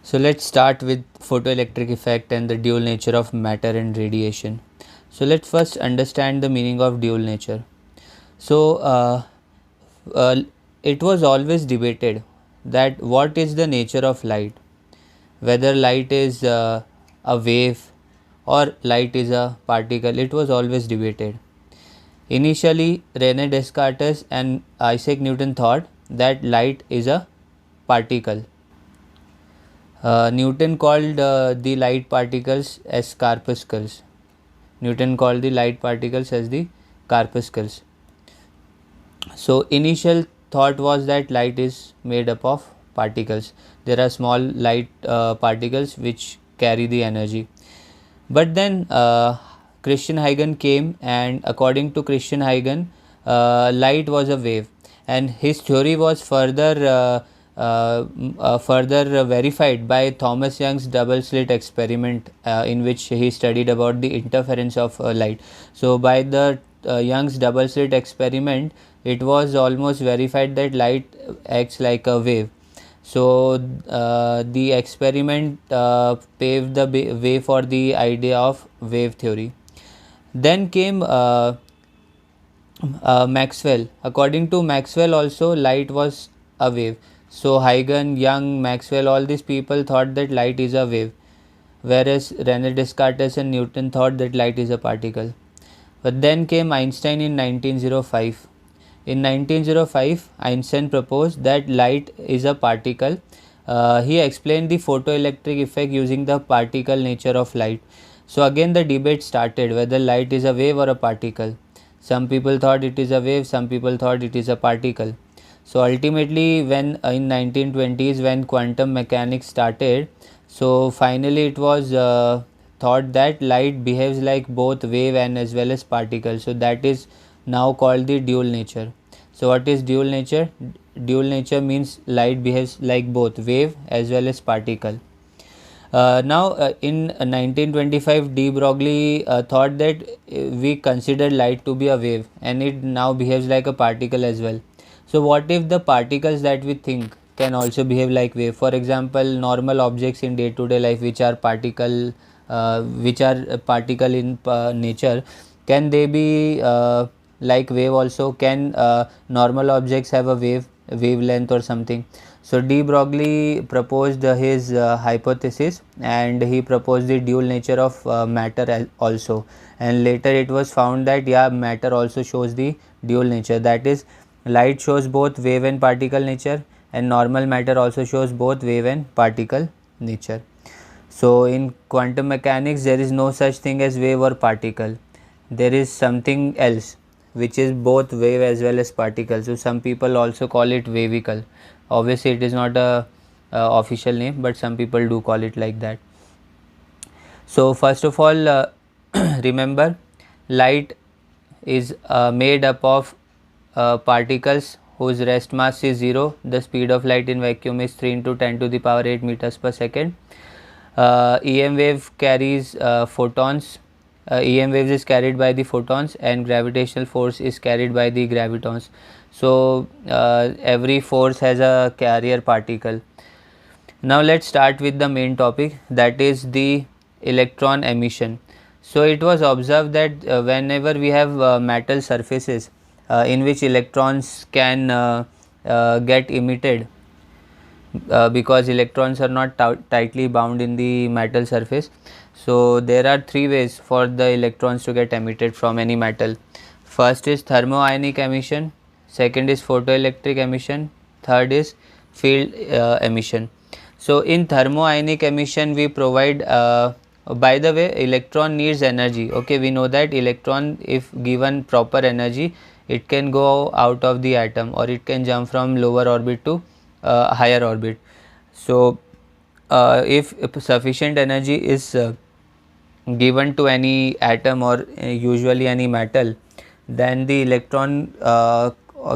So let's start with photoelectric effect and the dual nature of matter and radiation. So let's first understand the meaning of dual nature. So uh, it was always debated that what is the nature of light, whether light is a wave or light is a particle. It was always debated. Initially, Rene Descartes and Isaac Newton thought that light is a particle. Newton called the light particles as corpuscles. Newton called the light particles as the corpuscles. So, initial thought was that light is made up of particles. There are small light particles which carry the energy. But then Christian Huygens came, and according to Christian Huygens, light was a wave, and his theory was further verified by Thomas Young's double slit experiment, in which he studied about the interference of light. So, by the Young's double slit experiment, it was almost verified that light acts like a wave. So the experiment paved the way for the idea of wave theory. Then came Maxwell. According to Maxwell, also light was a wave. So Huygens, Young, Maxwell, all these people thought that light is a wave, whereas Rene Descartes and Newton thought that light is a particle. But then came Einstein in 1905. In 1905, Einstein proposed that light is a particle. He explained the photoelectric effect using the particle nature of light. So again the debate started whether light is a wave or a particle. Some people thought it is a wave, some people thought it is a particle. So ultimately, when in 1920s, when quantum mechanics started, so finally it was thought that light behaves like both wave and as well as particle. So that is now called the dual nature. So what is dual nature? Dual nature means light behaves like both wave as well as particle. Now, in 1925, de Broglie thought that we consider light to be a wave, and it now behaves like a particle as well. So, what if the particles that we think can also behave like wave? For example, normal objects in day-to-day life, which are particle in nature, can they be like wave also? Can normal objects have a wavelength or something? So de Broglie proposed his hypothesis, and he proposed the dual nature of matter also, and later it was found that matter also shows the dual nature, that is light shows both wave and particle nature, and normal matter also shows both wave and particle nature. So in quantum mechanics there is no such thing as wave or particle, there is something else which is both wave as well as particle. So some people also call it wavicle. Obviously it is not a official name, but some people do call it like that. So first of all, remember, light is made up of particles whose rest mass is 0. The speed of light in vacuum is 3 into 10 to the power 8 meters per second. EM wave carries photons. EM waves is carried by the photons, and gravitational force is carried by the gravitons. So every force has a carrier particle. Now let's start with the main topic, that is the electron emission. So it was observed that whenever we have metal surfaces in which electrons can get emitted, because electrons are not tightly bound in the metal surface. So there are three ways for the electrons to get emitted from any metal. First is thermoionic emission, second is photoelectric emission, third is field emission. So in thermoionic emission we provide by the way, electron needs energy. Okay, we know that electron, if given proper energy, it can go out of the atom, or it can jump from lower orbit to higher orbit. So if sufficient energy is given to any atom, or usually any metal, then the electron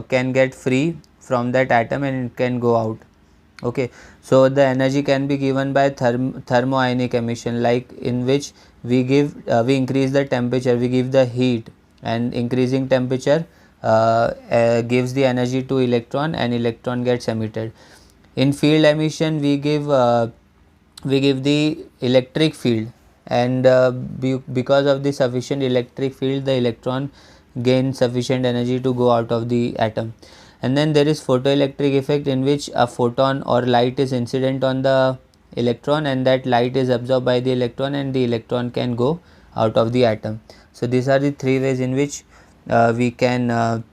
can get free from that atom and it can go out. Okay, so the energy can be given by thermoionic emission, like in which we increase the temperature, we give the heat, and increasing temperature gives the energy to electron, and electron gets emitted. In field emission we give we give the electric field, and because of the sufficient electric field, the electron gains sufficient energy to go out of the atom. And then there is photoelectric effect, in which a photon or light is incident on the electron, and that light is absorbed by the electron, and the electron can go out of the atom. So these are the three ways in which we can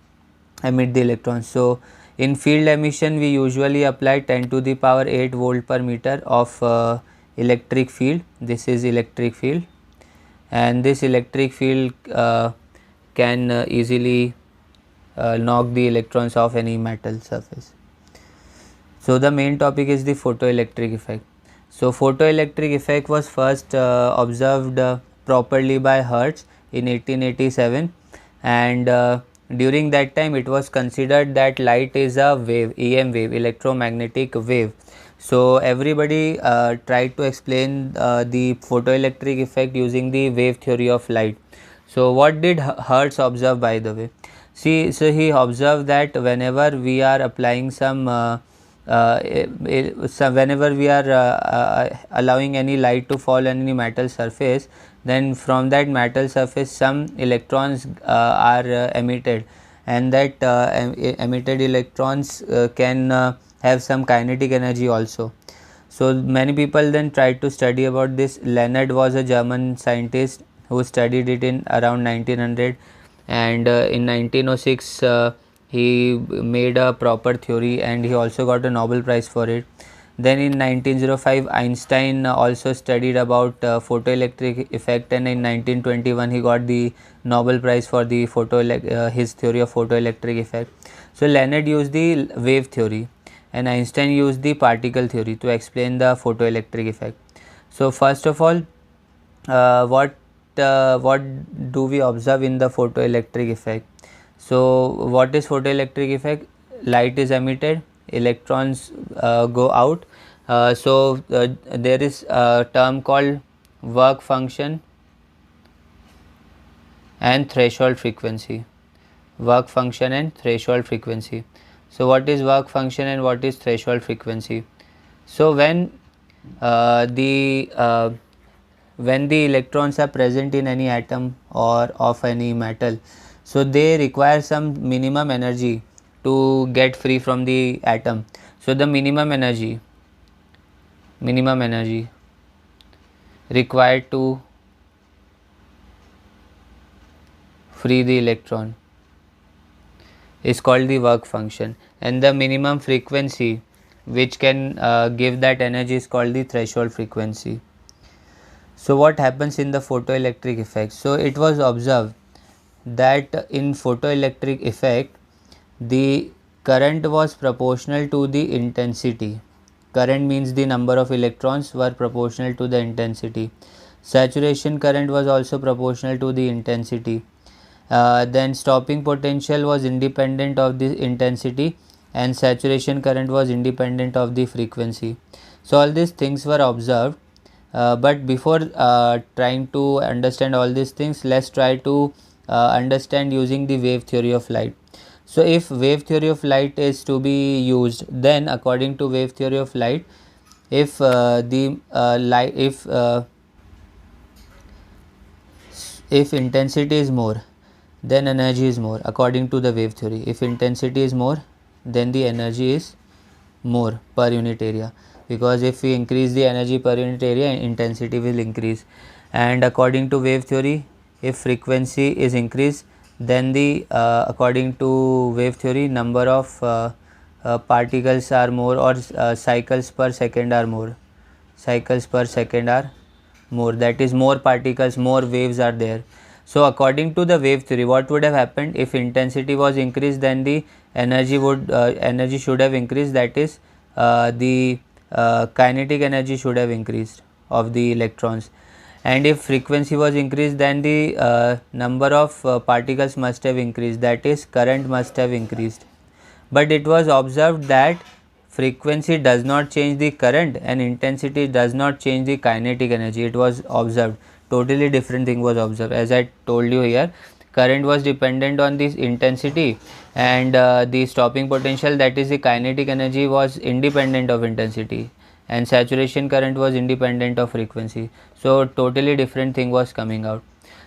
emit the electrons. So in field emission, we usually apply 10 to the power 8 volt per meter of electric field. This is electric field, and this electric field can easily knock the electrons off any metal surface. So the main topic is the photoelectric effect. So photoelectric effect was first observed properly by Hertz in 1887, and during that time it was considered that light is a wave, EM wave, electromagnetic wave. So everybody tried to explain the photoelectric effect using the wave theory of light. So what did Hertz observe, by the way? See, so he observed that whenever we are applying some so whenever we are allowing any light to fall on any metal surface, then from that metal surface some electrons are emitted, and that emitted electrons can have some kinetic energy also. So many people then tried to study about this. Leonard was a German scientist who studied it in around 1900, and in 1906 he made a proper theory, and he also got a Nobel Prize for it. Then in 1905 Einstein also studied about photoelectric effect, and in 1921 he got the Nobel Prize for the his theory of photoelectric effect. So Leonard used the wave theory, and Einstein used the particle theory to explain the photoelectric effect. So first of all, what do we observe in the photoelectric effect? So what is photoelectric effect? Light is emitted, electrons go out. There is a term called work function and threshold frequency. Work function and threshold frequency. So what is work function and what is threshold frequency? So when the electrons are present in any atom or of any metal, so they require some minimum energy to get free from the atom. So the minimum energy required to free the electron is called the work function, and the minimum frequency which can give that energy is called the threshold frequency. So what happens in the photoelectric effect? So it was observed that in photoelectric effect the current was proportional to the intensity. Current means the number of electrons were proportional to the intensity. Saturation current was also proportional to the intensity. Then stopping potential was independent of the intensity, and saturation current was independent of the frequency. So all these things were observed, but before trying to understand all these things, let's try to understand using the wave theory of light. So if wave theory of light is to be used, then according to wave theory of light, if if intensity is more, then energy is more, according to the wave theory. If intensity is more, then the energy is more per unit area, because if we increase the energy per unit area, intensity will increase. And according to wave theory, if frequency is increased, then the according to wave theory, number of particles are more, or cycles per second are more. That is, more particles, more waves are there. So according to the wave theory, what would have happened? If intensity was increased, then the energy should have increased, that is the kinetic energy should have increased of the electrons. And if frequency was increased, then the number of particles must have increased, that is current must have increased. But it was observed that frequency does not change the current and intensity does not change the kinetic energy. It was observed, totally different thing was observed. As I told you here, current was dependent on this intensity, and the stopping potential, that is the kinetic energy, was independent of intensity. and saturation current was independent of frequency. So totally different thing was coming out.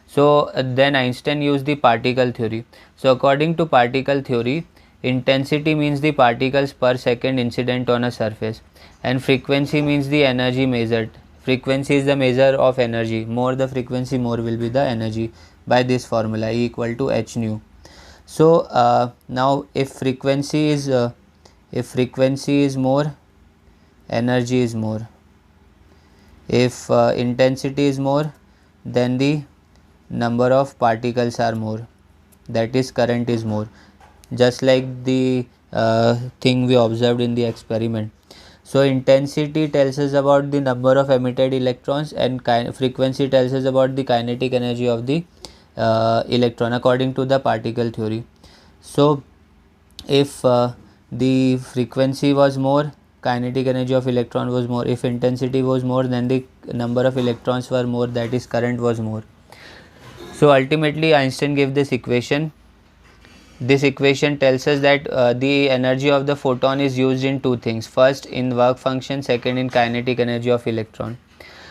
So then Einstein used the particle theory. So according to particle theory, intensity means the particles per second incident on a surface, and frequency means the energy measured. Frequency is the measure of energy. More the frequency, more will be the energy, by this formula, E equal to h nu. So now if frequency is more, energy is more. If intensity is more, then the number of particles are more, that is current is more, just like the thing we observed in the experiment. So intensity tells us about the number of emitted electrons, and frequency tells us about the kinetic energy of the electron according to the particle theory. So if the frequency was more, kinetic energy of electron was more. If intensity was more, then the number of electrons were more, that is current was more. So ultimately Einstein gave this equation. This equation tells us that the energy of the photon is used in two things: first in work function, second in kinetic energy of electron.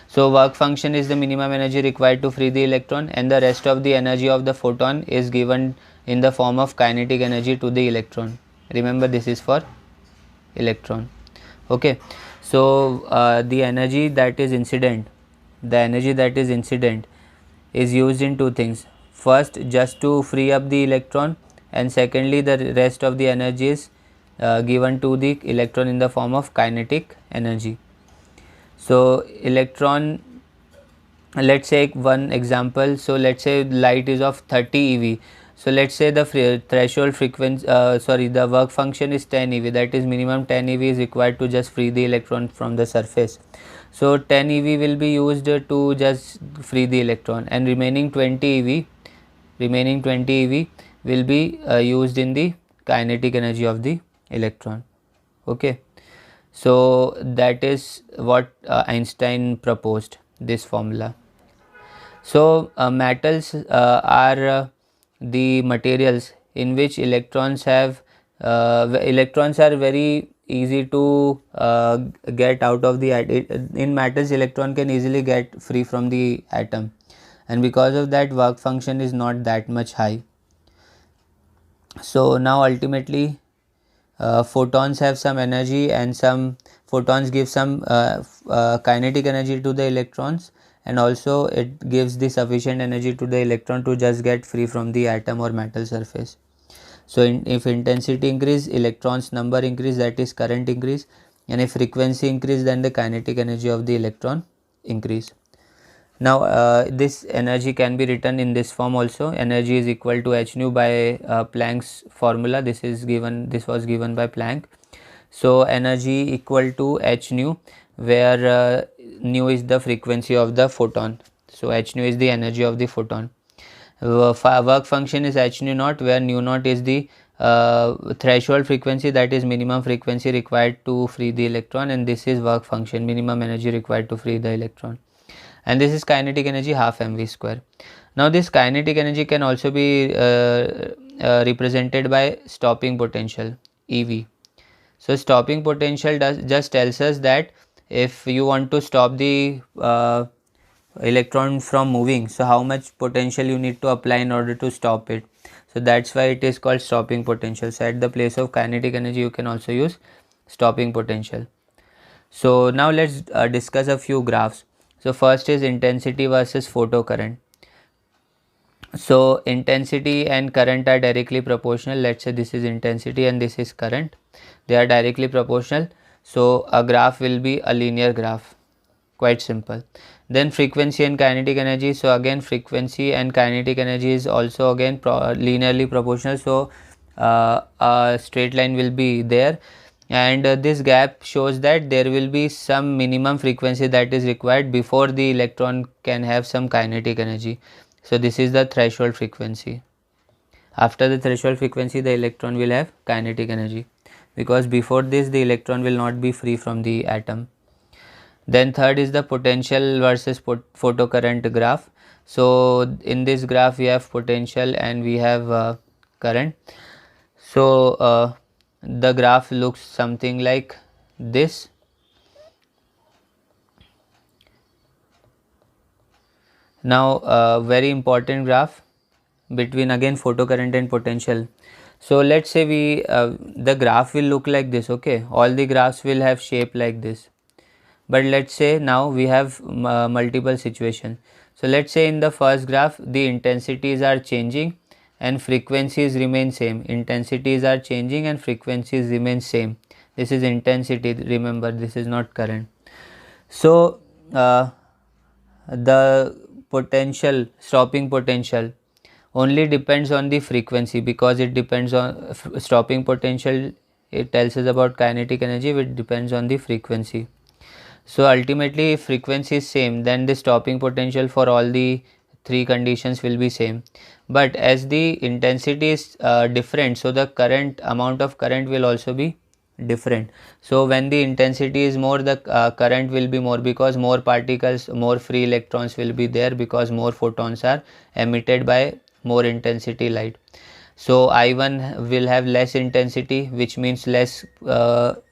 So work function is the minimum energy required to free the electron, and the rest of the energy of the photon is given in the form of kinetic energy to the electron. Remember, this is for electron. Okay, so the energy that is incident is used in two things: first just to free up the electron, and secondly the rest of the energy is given to the electron in the form of kinetic energy. So electron, let's take one example. So let's say light is of 30 eV. So let's say the threshold frequency, the work function is 10 eV, that is minimum 10 eV is required to just free the electron from the surface. So 10 eV will be used to just free the electron, and remaining 20 eV will be used in the kinetic energy of the electron. Okay, so that is what Einstein proposed, this formula. So metals are the materials in which electrons are very easy to get out of the in metals. Electron can easily get free from the atom, and because of that work function is not that much high. So now ultimately photons have some energy, and some photons give some kinetic energy to the electrons, and also it gives the sufficient energy to the electron to just get free from the atom or metal surface. So if intensity increase, electrons number increase, that is current increase, and if frequency increase, then the kinetic energy of the electron increase. Now this energy can be written in this form also: energy is equal to h nu by Planck's formula. This was given by Planck. So energy equal to h nu, where nu is the frequency of the photon. So h nu is the energy of the photon. Work function is h nu naught, where nu naught is the threshold frequency, that is minimum frequency required to free the electron, and this is work function, minimum energy required to free the electron, and this is kinetic energy, half mv square. Now this kinetic energy can also be represented by stopping potential, EV. So stopping potential just tells us that if you want to stop the electron from moving, so how much potential you need to apply in order to stop it. So that's why it is called stopping potential. So at the place of kinetic energy you can also use stopping potential. So now let's discuss a few graphs. So first is intensity versus photocurrent. So intensity and current are directly proportional. Let's say this is intensity and this is current. They are directly proportional. So a graph will be a linear graph. Quite simple. Then frequency and kinetic energy. So again frequency and kinetic energy is also again linearly proportional. So a straight line will be there, and this gap shows that there will be some minimum frequency that is required before the electron can have some kinetic energy. So this is the threshold frequency. After the threshold frequency the electron will have kinetic energy, because before this the electron will not be free from the atom. Then third is the potential versus photocurrent graph. So in this graph we have potential and we have current. So the graph looks something like this. Now very important graph between again photocurrent and potential. So let's say we the graph will look like this, okay, all the graphs will have shape like this. But let's say now we have multiple situations. So let's say in the first graph the intensities are changing and frequencies remain same. Intensities are changing and frequencies remain same. This is intensity, remember, this is not current. So the potential, stopping potential, only depends on the frequency, because it depends on stopping potential, it tells us about kinetic energy, which depends on the frequency. So ultimately if frequency is same, then the stopping potential for all the three conditions will be same. But as the intensity is different, so the current, amount of current will also be different. So when the intensity is more, the current will be more, because more particles, more free electrons will be there, because more photons are emitted by more intensity light. So I1 will have less intensity, which means less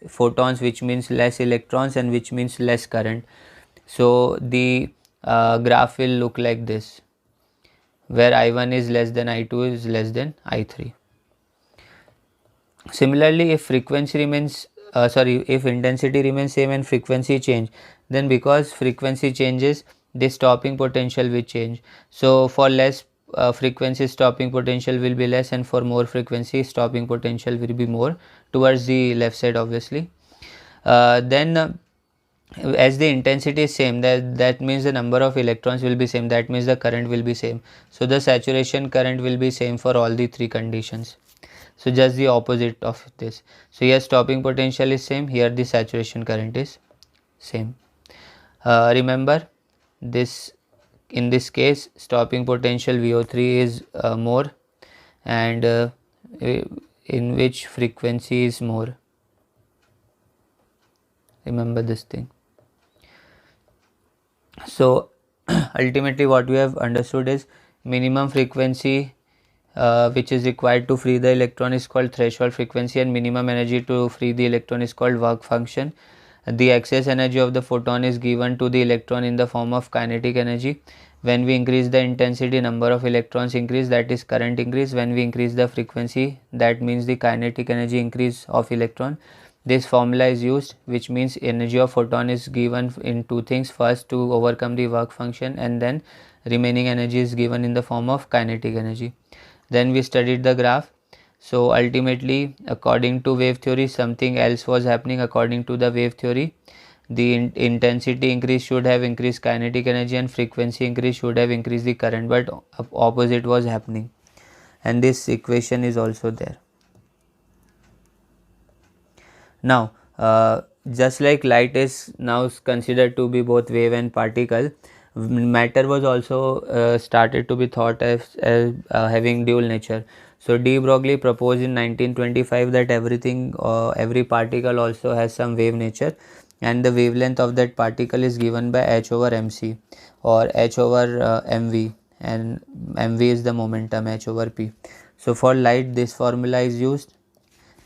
photons, which means less electrons, and which means less current. So the graph will look like this, where I1 is less than I2 is less than I3. Similarly, if frequency remains if intensity remains same and frequency change, then because frequency changes, the stopping potential will change. So for less frequency, stopping potential will be less, and for more frequency, stopping potential will be more, towards the left side obviously. Then as the intensity is same, that means the number of electrons will be same, that means the current will be same. So the saturation current will be same for all the three conditions. So just the opposite of this. So here stopping potential is same, here the saturation current is same. Remember this, in this case stopping potential VO3 is more, and in which frequency is more. Remember this thing. So ultimately what we have understood is minimum frequency which is required to free the electron is called threshold frequency, and minimum energy to free the electron is called work function. The excess energy of the photon is given to the electron in the form of kinetic energy. When we increase the intensity, number of electrons increase, that is current increase. When we increase the frequency, that means the kinetic energy increase of electron. This formula is used, which means energy of photon is given in two things: first to overcome the work function, and then remaining energy is given in the form of kinetic energy. Then we studied the graph. So ultimately, according to wave theory, something else was happening. According to the wave theory, the intensity increase should have increased kinetic energy, and frequency increase should have increased the current, but opposite was happening, and this equation is also there. Now just like light is now considered to be both wave and particle, matter was also started to be thought as having dual nature. So de Broglie proposed in 1925 that every particle also has some wave nature, and the wavelength of that particle is given by h over mc, or h over mv, and mv is the momentum, h over p. So for light this formula is used,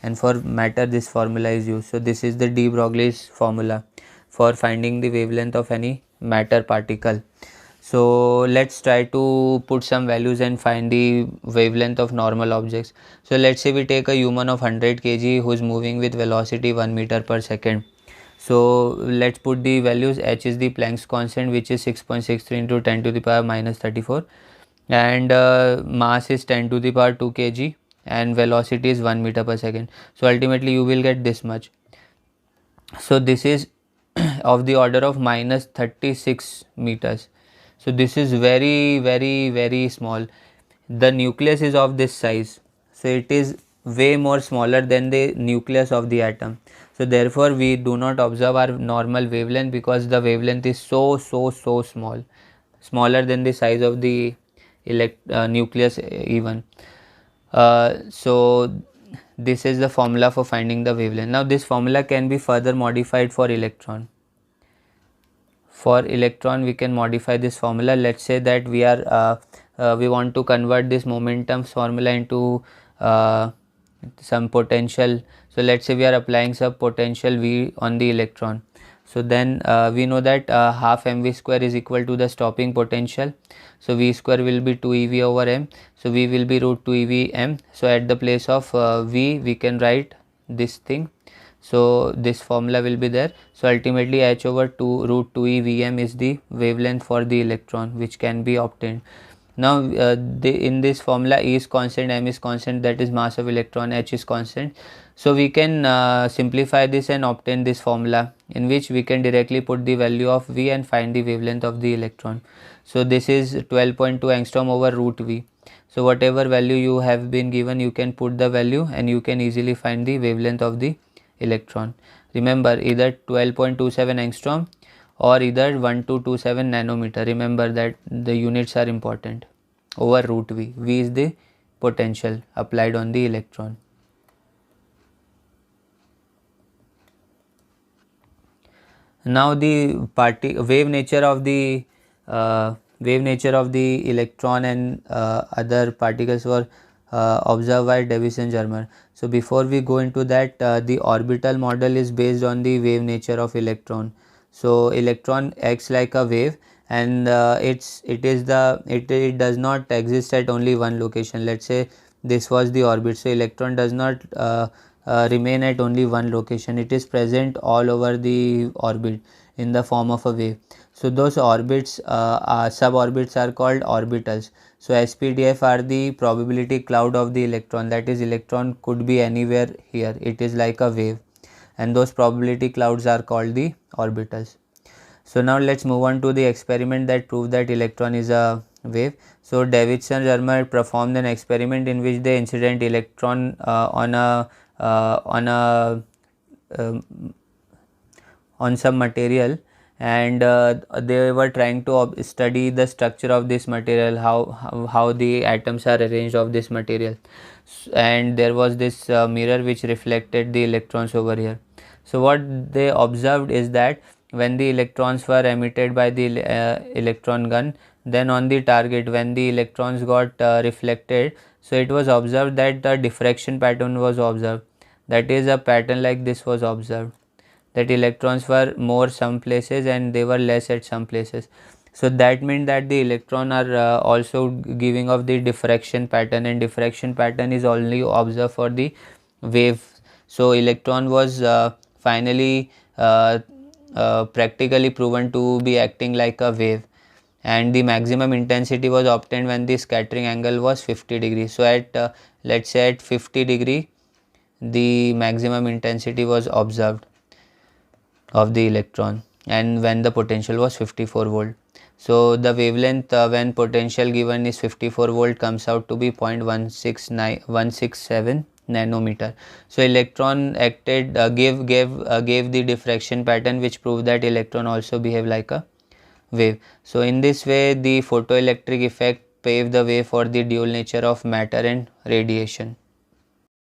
and for matter this formula is used. So this is the de Broglie's formula for finding the wavelength of any matter particle. So let's try to put some values and find the wavelength of normal objects. So let's say we take a human of 100 kg who is moving with velocity 1 meter per second. So let's put the values. H is the Planck's constant, which is 6.63 into 10 to the power minus 34, and mass is 10 to the power 2 kg, and velocity is 1 meter per second. So ultimately you will get this much. So this is of the order of minus 36 meters. So this is very small. The nucleus is of this size, so it is way more smaller than the nucleus of the atom. So therefore we do not observe our normal wavelength, because the wavelength is so small, smaller than the size of the nucleus even. So this is the formula for finding the wavelength. Now this formula can be further modified for electron. For electron we can modify this formula. Let's say that we want to convert this momentum formula into some potential. So let's say we are applying some potential V on the electron. So then we know that half mv square is equal to the stopping potential. So v square will be 2 ev over m. So v will be root 2 ev m. So at the place of v we can write this thing. So this formula will be there. So ultimately h over 2 root 2 evm is the wavelength for the electron which can be obtained. Now in this formula E is constant, m is constant, that is mass of electron, h is constant. So we can simplify this and obtain this formula, in which we can directly put the value of v and find the wavelength of the electron. So this is 12.2 angstrom over root v. So whatever value you have been given, you can put the value and you can easily find the wavelength of the electron. Remember, either 12.27 angstrom or either 1227 nanometer. Remember that the units are important, over root v. V is the potential applied on the electron. Now the wave nature of the electron and other particles were observed by Davis and Germer. So before we go into that, the orbital model is based on the wave nature of electron. So electron acts like a wave, and it does not exist at only one location. Let's say this was the orbit. So electron does not remain at only one location. It is present all over the orbit in the form of a wave. So those orbits, suborbits are called orbitals. So SPDF are the probability cloud of the electron, that is electron could be anywhere here, it is like a wave, and those probability clouds are called the orbitals. So now let's move on to the experiment that proved that electron is a wave. So Davidson Germer performed an experiment in which the incident electron on some material, and they were trying to study the structure of this material, how the atoms are arranged of this material, and there was this mirror which reflected the electrons over here. So what they observed is that when the electrons were emitted by the electron gun, then on the target, when the electrons got reflected, so it was observed that the diffraction pattern was observed, that is a pattern like this was observed, that electrons were more some places and they were less at some places. So that means that the electron are also giving off the diffraction pattern, and diffraction pattern is only observed for the wave. So electron was finally practically proven to be acting like a wave, and the maximum intensity was obtained when the scattering angle was 50 degrees. So at let's say at 50 degree the maximum intensity was observed of the electron, and when the potential was 54 volt. So the wavelength when potential given is 54 volt comes out to be 0.167 nanometer. So electron acted gave the diffraction pattern, which proved that electron also behave like a wave. So in this way the photoelectric effect paved the way for the dual nature of matter and radiation.